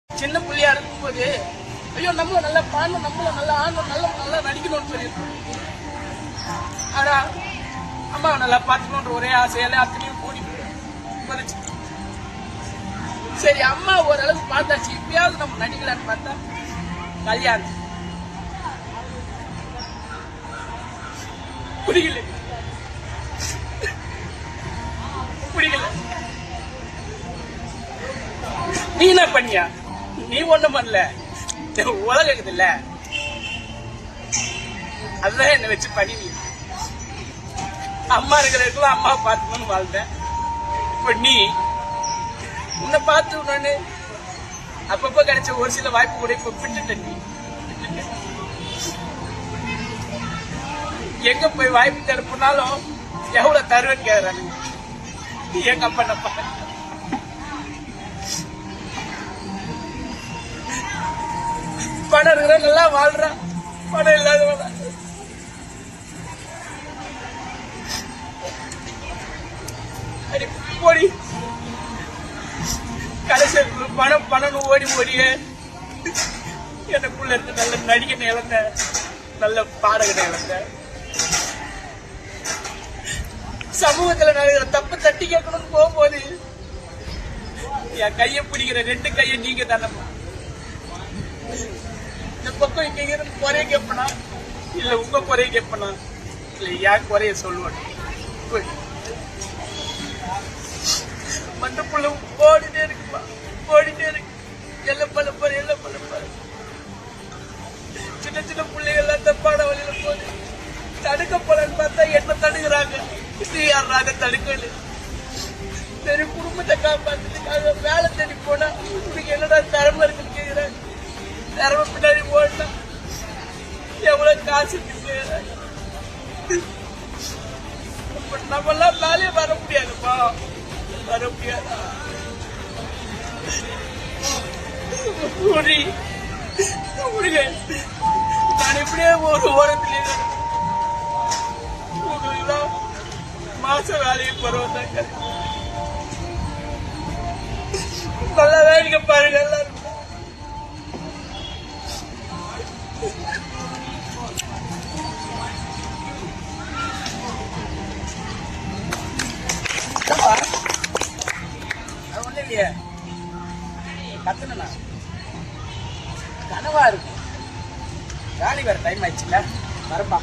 சின்ன பிள்ளையா இருக்கும்போது ஐயோ நம்மள நல்லா பாடணும், நம்மள நல்லா ஆடணும், நல்லா நடிக்கணும்னு சொல்லியிருக்கோம். ஆனா அம்மாவை நல்லா பார்த்துக்கணுன்ற ஒரே ஆசையால அத்தனையும் கூடி போச்சு. சரி அம்மா ஓரளவுக்கு பார்த்தாச்சு, இப்பயாவது நம்ம நடிக்கலான்னு பார்த்தா கல்யாணம் பிடிக்கல. நீ என்ன பண்ணியா? நீ ஒண்ணும் பண்ணல, உலகம் இல்ல, அதுதான் என்ன வச்சு பண்ணி. அம்மா இருக்கிறதுக்குள்ள அம்மா பார்த்துக்கணும்னு வாழ்ந்தேன். இப்ப நீ உன்னை பார்த்து அப்பப்ப கிடைச்ச ஒரு சில வாய்ப்பு கூட இப்ப விட்டுட்ட. நீ எங்க போய் வாய்ப்பு தடுப்புனாலும் எவ்வளவு தருவேன்னு கேக்குறாங்க. எங்க அப்பா நப்பா பணம் இருக்கிற நல்லா வாழ்றான், பணம் இல்லாத போடி கடைசி பணம் ஓடிய எனக்குள்ள இருக்க நல்ல நடிகை இழந்த, நல்ல பாடகனை இழந்த, சமூகத்துல நடக்கிற தப்பு தட்டி கேட்கணும்னு போகும்போது என் கையை பிடிக்கிற 2 கையை நீங்க தானே. இந்த பக்கம் இங்க இருந்து குறைய கேட்பனா, இல்ல உங்க குறைய கேட்பனா, இல்ல ஏன் குறைய சொல்லுவேன். மண்டப்புள்ள ஓடிட்டே இருக்குப்பா, ஓடிட்டே இருக்கு. எல்லாம் பழப்பாரு. சின்ன சின்ன பிள்ளைகள்லாம் தப்பான வழியில போகுது. தடுக்க போலன்னு பார்த்தா என்ன தடுக்கிறாங்க, இது யாராக தடுக்கல. சரி குடும்பத்தை காப்பாத்துறதுக்காக வேலை தேடி போனா உனக்கு என்னடா திறமை இருக்குன்னு கேக்குறாங்க. திறமை பின்னாடி போனா எவ்வளவு காசு கேக்குறாங்க. நம்மெல்லாம் மேலே வர முடியாதுப்பா, வர முடியாதா? நான் இப்படியே ஒரு ஓரத்திலே மாச வேலையை பருவத்தாங்க. நல்லா வேலைக்கு பாருங்க எல்லாரும். ஒண்ணு இல்லையே கத்தனா கனவா இருக்கு. வேலைக்கு வர டைம் ஆயிடுச்சுல்ல, வரப்பா.